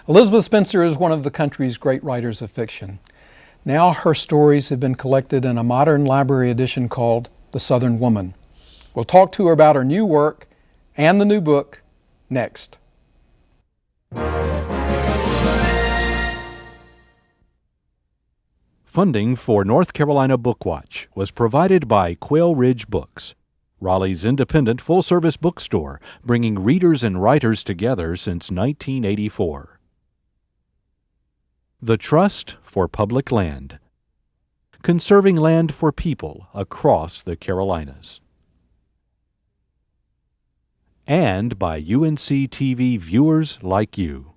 Elizabeth Spencer is one of the country's great writers of fiction. Now her stories have been collected in a modern library edition called The Southern Woman. We'll talk to her about her new work and the new book next. Funding for North Carolina Bookwatch was provided by Quail Ridge Books, Raleigh's independent full-service bookstore, bringing readers and writers together since 1984. The Trust for Public Land, conserving land for people across the Carolinas. And by UNC TV viewers like you.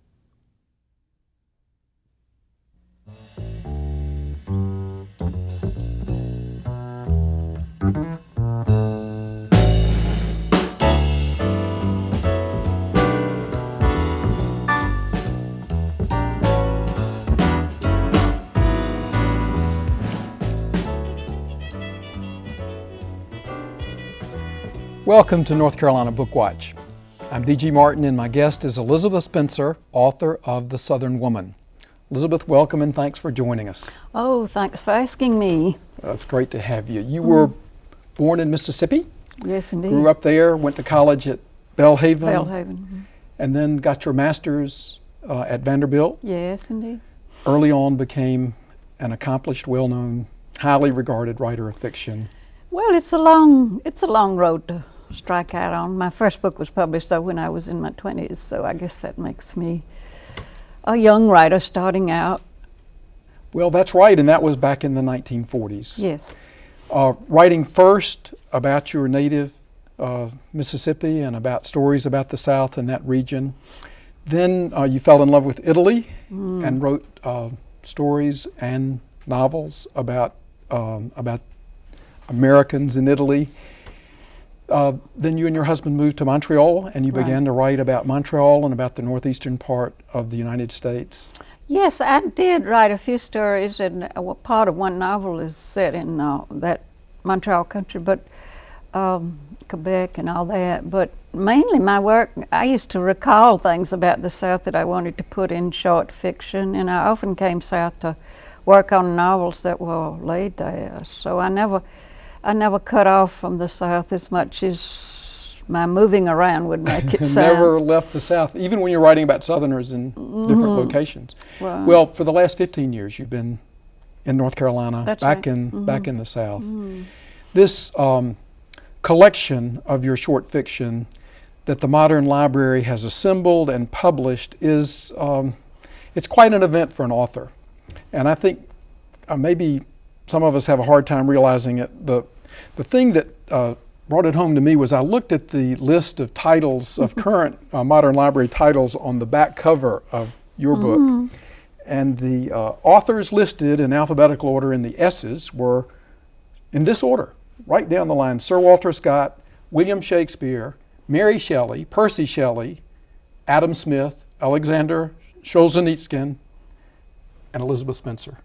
Welcome to North Carolina Bookwatch. I'm D.G. Martin and my guest is Elizabeth Spencer, author of The Southern Woman. Elizabeth, welcome and thanks for joining us. Oh, thanks for asking me. It's great to have you. You were born in Mississippi? Yes, indeed. Grew up there, went to college at Belhaven. Belhaven. And then got your master's at Vanderbilt. Yes, indeed. Early on became an accomplished, well-known, highly regarded writer of fiction. Well, it's a long road to strike out on. My first book was published though when I was in my 20s, so I guess that makes me a young writer starting out. Well, that's right, and that was back in the 1940s. Yes. Writing first about your native Mississippi and about stories about the South and that region. Then you fell in love with Italy and wrote stories and novels about Americans in Italy. Then you and your husband moved to Montreal and you began to write about Montreal and about the northeastern part of the United States. Yes, I did write a few stories, and part of one novel is set in that Montreal country, but Quebec and all that. But mainly my work, I used to recall things about the South that I wanted to put in short fiction, and I often came south to work on novels that were laid there. So I never cut off from the South as much as my moving around would make it sound. Never left the South, even when you're writing about Southerners in different locations. Right. Well, for the last 15 years, you've been in North Carolina, That's back right. in the South. This collection of your short fiction that the Modern Library has assembled and published is it's quite an event for an author. And I think maybe some of us have a hard time realizing it. The thing that brought it home to me was I looked at the list of titles of current Modern Library titles on the back cover of your book. And the authors listed in alphabetical order in the S's were in this order, right down the line: Sir Walter Scott, William Shakespeare, Mary Shelley, Percy Shelley, Adam Smith, Alexander Solzhenitsyn, and Elizabeth Spencer.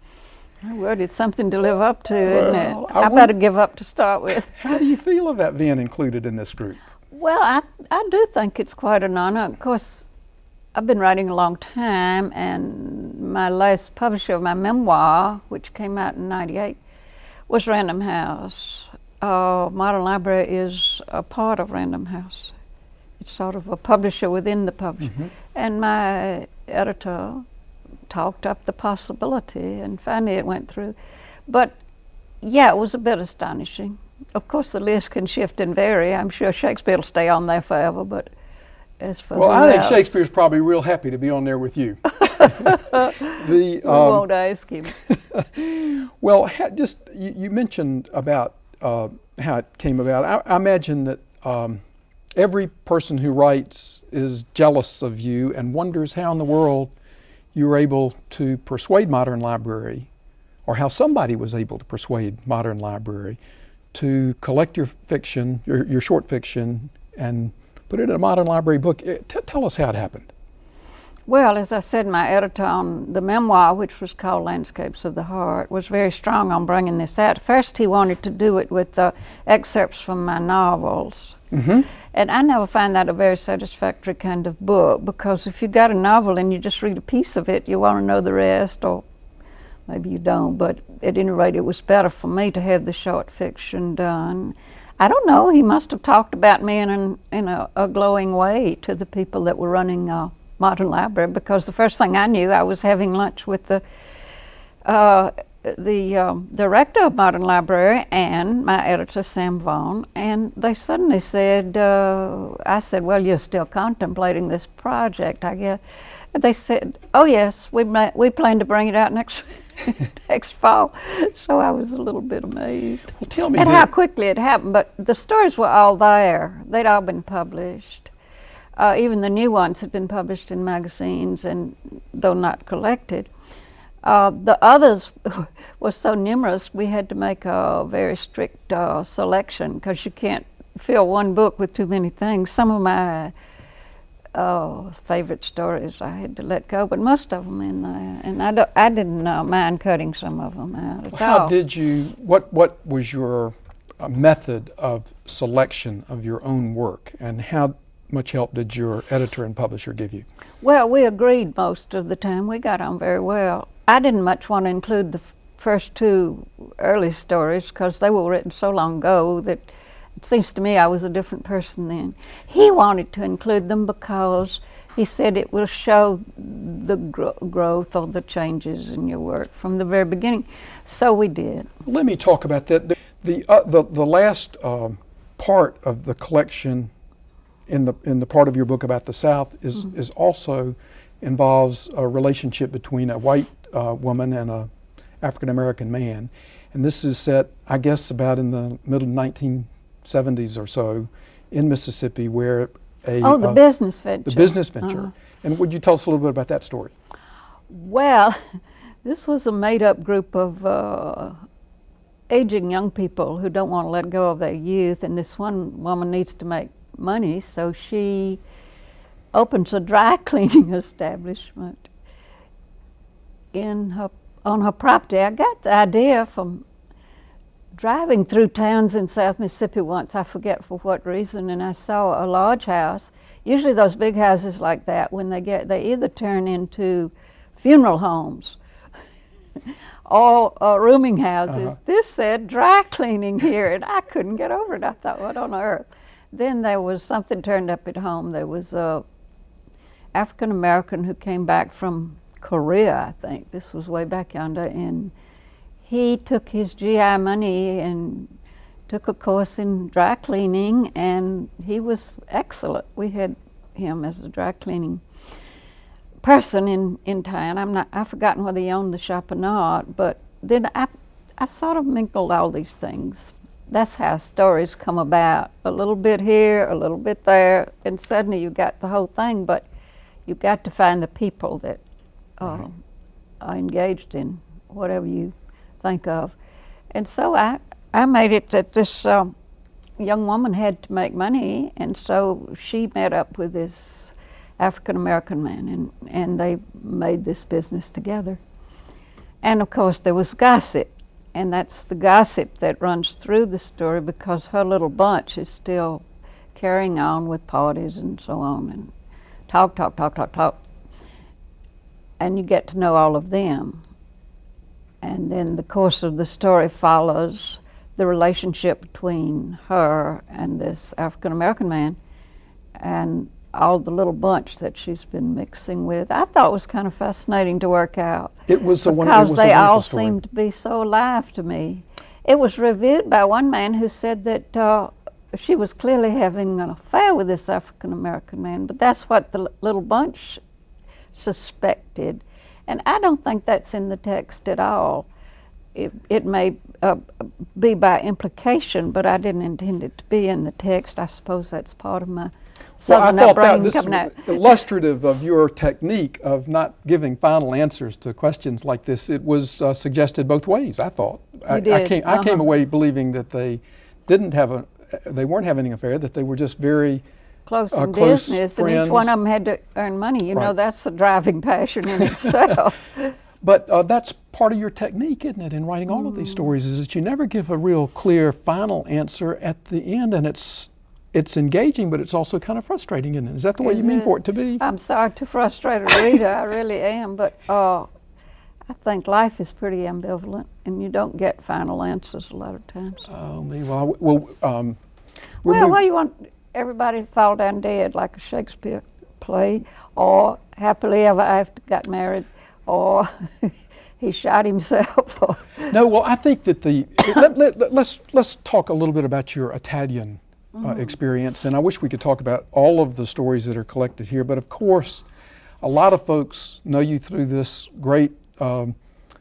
Oh, well, it's something to live up to, isn't it? I I better give up to start with. How do you feel about being included in this group? Well, I do think it's quite an honor. Of course, I've been writing a long time, and my last publisher of my memoir, which came out in '98, was Random House. Modern Library is a part of Random House. It's sort of a publisher within the publisher. And my editor talked up the possibility, and finally it went through. But yeah, it was a bit astonishing. Of course, the list can shift and vary. I'm sure Shakespeare will stay on there forever, but as for well, I think Shakespeare's probably real happy to be on there with you. We won't ask him. Well, you mentioned about how it came about. I imagine that every person who writes is jealous of you and wonders how in the world you were able to persuade Modern Library, or how somebody was able to persuade Modern Library to collect your fiction, your short fiction, and put it in a Modern Library book. Tell us how it happened. Well, as I said, my editor on the memoir, which was called Landscapes of the Heart, was very strong on bringing this out. First, he wanted to do it with excerpts from my novels. Mm-hmm. And I never find that a very satisfactory kind of book, because if you got a novel and you just read a piece of it, you want to know the rest, or maybe you don't, but at any rate, it was better for me to have the short fiction done. I don't know, he must have talked about me in a glowing way to the people that were running Modern Library, because the first thing I knew, I was having lunch with the director of Modern Library and my editor, Sam Vaughan, and they suddenly said, I said, well, you're still contemplating this project, I guess. And they said, oh yes, we plan to bring it out next next fall. So I was a little bit amazed. Well, tell me at how quickly it happened, but the stories were all there. They'd all been published. Even the new ones had been published in magazines, and though not collected. The others were so numerous, we had to make a very strict selection, because you can't fill one book with too many things. Some of my favorite stories I had to let go, but most of them in there. And I didn't mind cutting some of them out at all. How did you, what was your method of selection of your own work, and how much help did your editor and publisher give you? Well, we agreed most of the time. We got on very well. I didn't much want to include the first two early stories, because they were written so long ago that it seems to me I was a different person then. He wanted to include them because he said it will show the growth or the changes in your work from the very beginning. So we did. Let me talk about that. The last part of the collection in the part of your book about the South is also involves a relationship between a white woman and a African American man, and this is set, I guess, about in the middle 1970s or so in Mississippi, where the business venture. The business venture. And would you tell us a little bit about that story? Well, this was a made-up group of aging young people who don't want to let go of their youth, and this one woman needs to make money, so she opens a dry cleaning establishment on her property. I got the idea from driving through towns in South Mississippi once, I forget for what reason, and I saw a lodge house. Usually those big houses like that, when they either turn into funeral homes or rooming houses. This said dry cleaning here, and I couldn't get over it. I thought, what on earth? Then there was something turned up at home. There was a African American who came back from Korea, I think. This was way back yonder, and he took his GI money and took a course in dry cleaning, and he was excellent. We had him as a dry cleaning person in town. I've forgotten whether he owned the shop or not, but then I sort of mingled all these things. That's how stories come about. A little bit here, a little bit there, and suddenly you got the whole thing, but you've got to find the people that are engaged in whatever you think of. And so I made it that this young woman had to make money, and so she met up with this African American man, and they made this business together. And of course there was gossip. And that's the gossip that runs through the story, because her little bunch is still carrying on with parties and so on, and talk. And you get to know all of them. And then the course of the story follows the relationship between her and this African American man, and all the little bunch that she's been mixing with. I thought it was kind of fascinating to work out. Because they all seemed to be so alive to me. It was reviewed by one man who said that she was clearly having an affair with this African American man, but that's what the little bunch suspected. And I don't think that's in the text at all. It may be by implication, but I didn't intend it to be in the text. I suppose that's part of my Southern upbringing coming out. This was illustrative of your technique of not giving final answers to questions like this. It was suggested both ways, I thought. I came away believing that they weren't having an affair, that they were just very close in close business, and friends. each one of them had to earn money. You know, Right. that's a driving passion in itself. But that's part of your technique, isn't it, in writing all of these stories, is that you never give a real clear final answer at the end, and it's engaging, but it's also kind of frustrating, isn't it? Is that the way you Is mean it? for it to be? I'm sorry to frustrate a reader, I really am, but I think life is pretty ambivalent, and you don't get final answers a lot of times. Oh, me. Well, Well, what do you want everybody to fall down dead like a Shakespeare play, or happily ever after got married, or he shot himself? Or no. Well, I think that let's talk a little bit about your Italian experience, and I wish we could talk about all of the stories that are collected here. But of course, a lot of folks know you through this great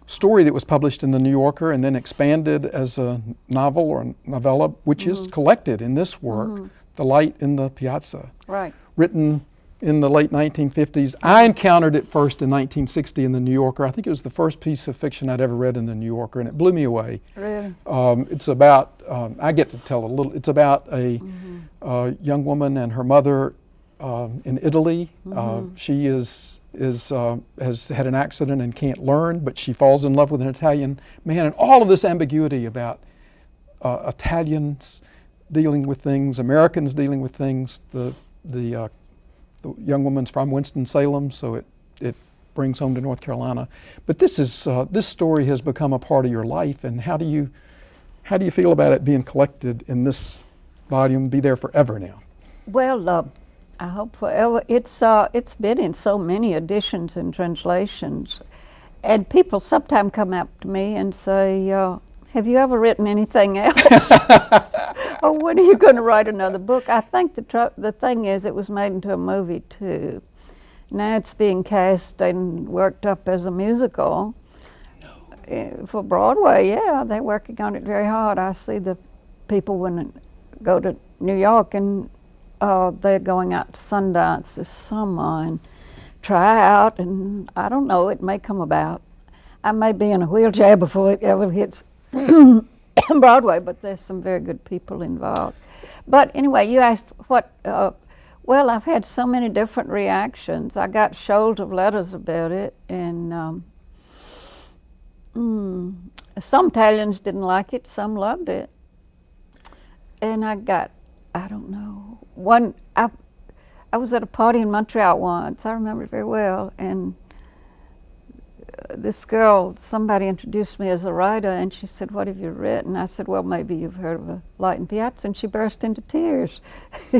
story that was published in the New Yorker and then expanded as a novel or novella, which is collected in this work, The Light in the Piazza, right. written in the late 1950s. I encountered it first in 1960 in the New Yorker. I think it was the first piece of fiction I'd ever read in the New Yorker, and it blew me away. Really? It's about, I get to tell a little, it's about a young woman and her mother in Italy. She has had an accident and can't learn, but she falls in love with an Italian man, and all of this ambiguity about Italians dealing with things, Americans dealing with things. The young woman's from Winston-Salem, so it brings home to North Carolina. But this story has become a part of your life, and how do you feel about it being collected in this volume, be there forever now? Well, I hope forever. It's been in so many editions and translations, and people sometimes come up to me and say, "Have you ever written anything else?" Or when are you going to write another book? I think the thing is, it was made into a movie too. Now it's being cast and worked up as a musical. For Broadway. Yeah, they're working on it very hard. I see the people when they go to New York, and they're going out to Sundance this summer and try out, and I don't know, it may come about. I may be in a wheelchair before it ever hits Broadway, but there's some very good people involved. But anyway, you asked what, well, I've had so many different reactions. I got shoals of letters about it, and some Italians didn't like it, some loved it. And I don't know, I was at a party in Montreal once, I remember it very well, and this girl, somebody introduced me as a writer, and she said, "What have you written?" I said, "Well, maybe you've heard of A Light in Piazza," and she burst into tears.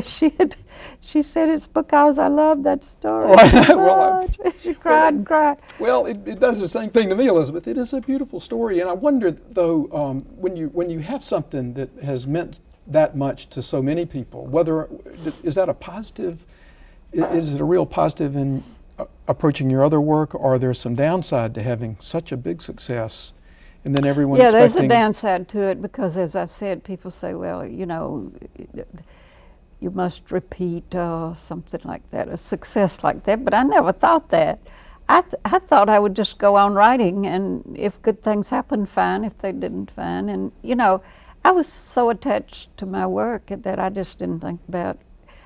She said, "It's because I love that story so much." She cried and cried. Well, it does the same thing to me, Elizabeth. It is a beautiful story, and I wonder, though, when you have something that has meant that much to so many people, is that a positive? Is it a real positive in approaching your other work, or are there some downside to having such a big success, and then everyone Yeah, there's expecting? a downside to it because, as I said, people say, "Well, you know, you must repeat something like that, a success like that." But I never thought that. I thought I would just go on writing, and if good things happened, fine. If they didn't, fine. And you know, I was so attached to my work that I just didn't think about.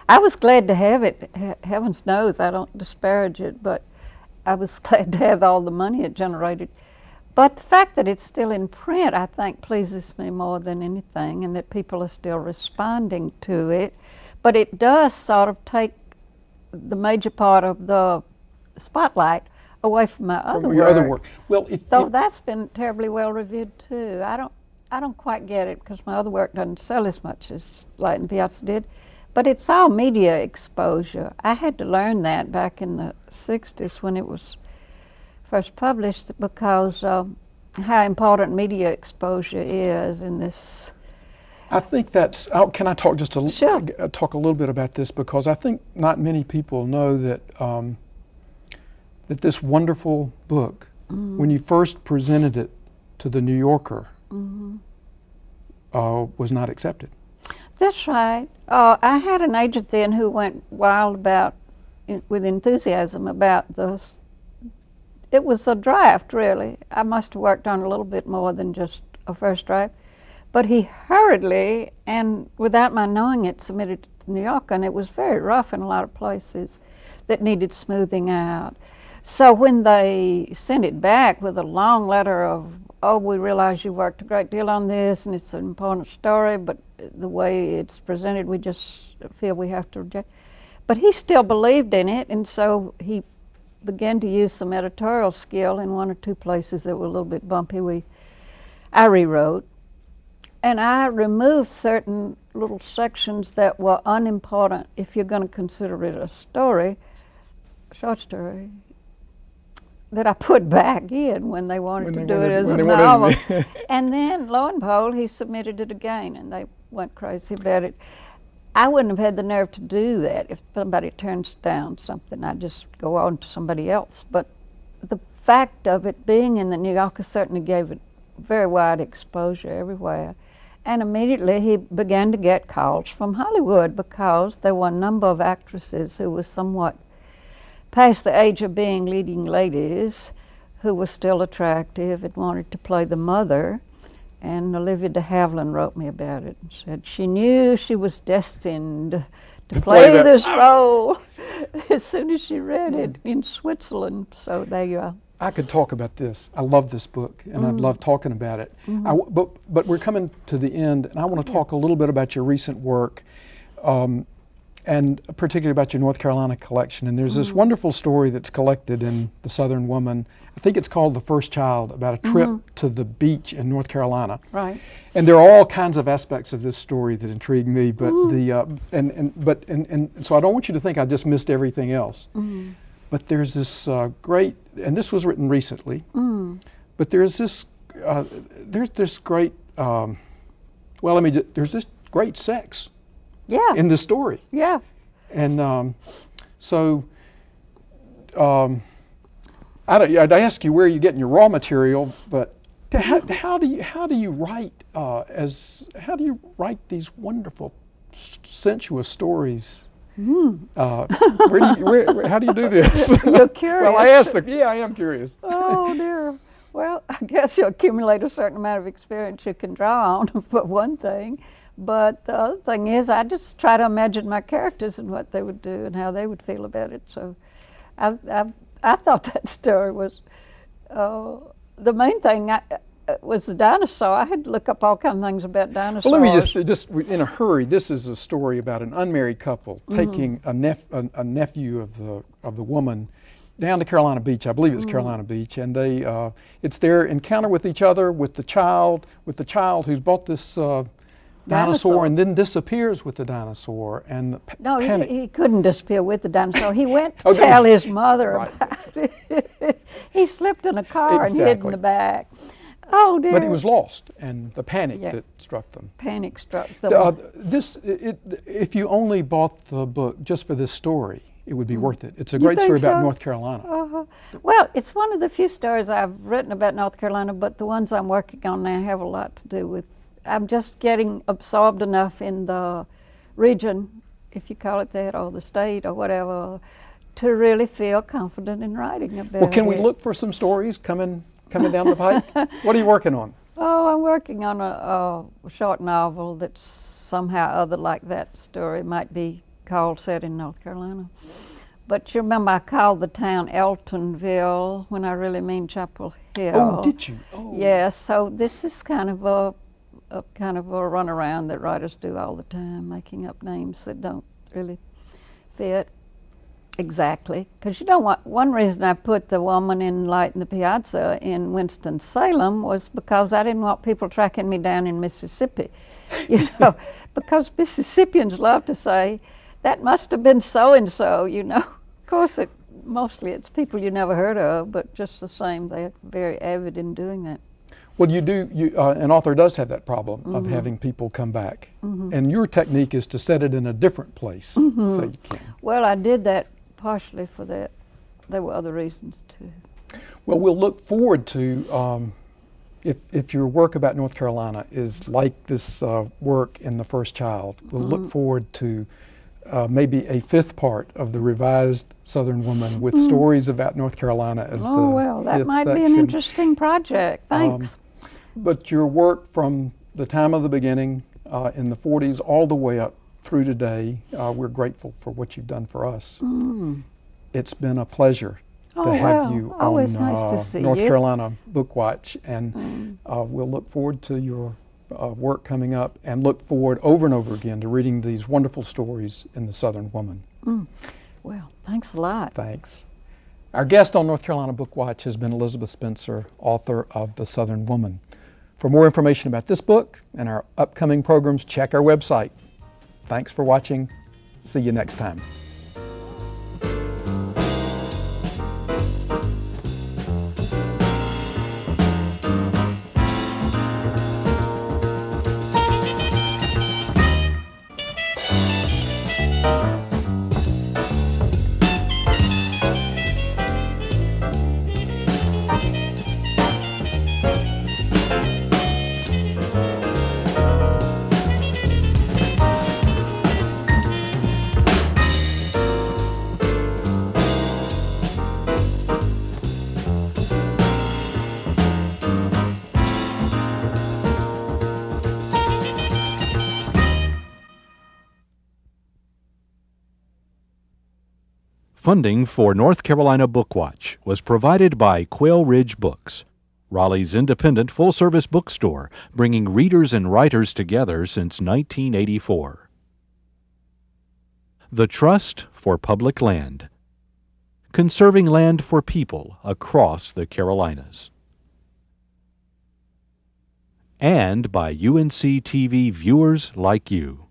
I was glad to have it. Heavens knows I don't disparage it, but I was glad to have all the money it generated. But the fact that it's still in print, I think, pleases me more than anything, and that people are still responding to it. But it does sort of take the major part of the spotlight away from my other your work. other work. Well, Though that's been terribly well reviewed too. I don't quite get it because my other work doesn't sell as much as Light in Piazza did. But it's all media exposure. I had to learn that back in the 60s when it was first published, because how important media exposure is in this. I think that's. Can I talk Sure. talk a little bit about this, because I think not many people know that that this wonderful book, when you first presented it to the New Yorker, was not accepted. That's right. I had an agent then who went wild with enthusiasm about this. It was a draft, really. I must have worked on a little bit more than just a first draft. But he hurriedly, and without my knowing it, submitted it to New York, and it was very rough in a lot of places that needed smoothing out. So when they sent it back with a long letter of, oh, we realize you worked a great deal on this and it's an important story, but the way it's presented, we just feel we have to reject. But he still believed in it, and so he began to use some editorial skill in one or two places that were a little bit bumpy. I rewrote, and I removed certain little sections that were unimportant if you're going to consider it a story, short story, that I put back in when they wanted to do it as a novel. And then, lo and behold, he submitted it again, and they went crazy about it. I wouldn't have had the nerve to do that if somebody turns down something. I'd just go on to somebody else. But the fact of it being in the New Yorker certainly gave it very wide exposure everywhere. And immediately he began to get calls from Hollywood because there were a number of actresses who were somewhat past the age of being leading ladies who were still attractive and wanted to play the mother. And Olivia de Havilland wrote me about it and said she knew she was destined to play this role as soon as she read it in Switzerland. So there you are. I could talk about this. I love this book, and I'd love talking about it. But we're coming to the end, and I want to talk a little bit about your recent work, and particularly about your North Carolina collection. And there's this wonderful story that's collected in The Southern Woman. I think it's called The First Child, about a trip to the beach in North Carolina. Right. And there are all kinds of aspects of this story that intrigue me, but so I don't want you to think I just missed everything else. But there's this great, and this was written recently, but there's this great, there's this great sex in the story. Yeah. And I'd ask you where you're getting your raw material, but how do you write these wonderful, sensuous stories? How do you do this? You're curious. Well, I am curious. Oh dear. Well, I guess you accumulate a certain amount of experience you can draw on for one thing. But the other thing is I just try to imagine my characters and what they would do and how they would feel about it. So I thought that story was, the main thing was the dinosaur. I had to look up all kinds of things about dinosaurs. Well, let me just in a hurry, this is a story about an unmarried couple taking a nephew of the woman down to Carolina Beach. I believe it's Carolina Beach, and it's their encounter with each other, with the child who's bought this dinosaur and then disappears with the dinosaur, and no, panic. He couldn't disappear with the dinosaur. He went to tell his mother about it. He slipped in a car and hid in the back. Oh dear! But he was lost, and the panic that struck them. Panic struck them. If you only bought the book just for this story, it would be worth it. It's a great story about North Carolina. Well, it's one of the few stories I've written about North Carolina, but the ones I'm working on now have a lot to do with. I'm just getting absorbed enough in the region, if you call it that, or the state, or whatever, to really feel confident in writing about it. Well, can we look for some stories coming down the pike? What are you working on? Oh, I'm working on a short novel that's somehow other like that story. Might be called Set in North Carolina. But you remember I called the town Eltonville when I really mean Chapel Hill. Oh, did you? Oh. Yeah, so this is kind of a runaround that writers do all the time, making up names that don't really fit exactly. Because you don't want, one reason I put the woman in Light in the Piazza in Winston-Salem was because I didn't want people tracking me down in Mississippi. You know, because Mississippians love to say, that must have been so-and-so, you know. Of course, mostly it's people you never heard of, but just the same, they're very avid in doing that. Well, an author does have that problem of having people come back. And your technique is to set it in a different place so you can. Well, I did that partially for that. There were other reasons too. Well, we'll look forward to, if your work about North Carolina is like this work in The First Child, we'll look forward to maybe a fifth part of the revised Southern Woman with stories about North Carolina as Oh, well, that might be an interesting project. Thanks. But your work from the time of the beginning in the 40s all the way up through today. We're grateful for what you've done for us. It's been a pleasure to have you always on nice to see North you. Carolina Bookwatch, and we'll look forward to your work coming up, and look forward over and over again to reading these wonderful stories in The Southern Woman. Well, thanks a lot. Thanks. Our guest on North Carolina Bookwatch has been Elizabeth Spencer, author of The Southern Woman. For more information about this book and our upcoming programs, check our website. Thanks for watching. See you next time. Funding for North Carolina Bookwatch was provided by Quail Ridge Books, Raleigh's independent full-service bookstore, bringing readers and writers together since 1984. The Trust for Public Land, conserving land for people across the Carolinas. And by UNC TV viewers like you.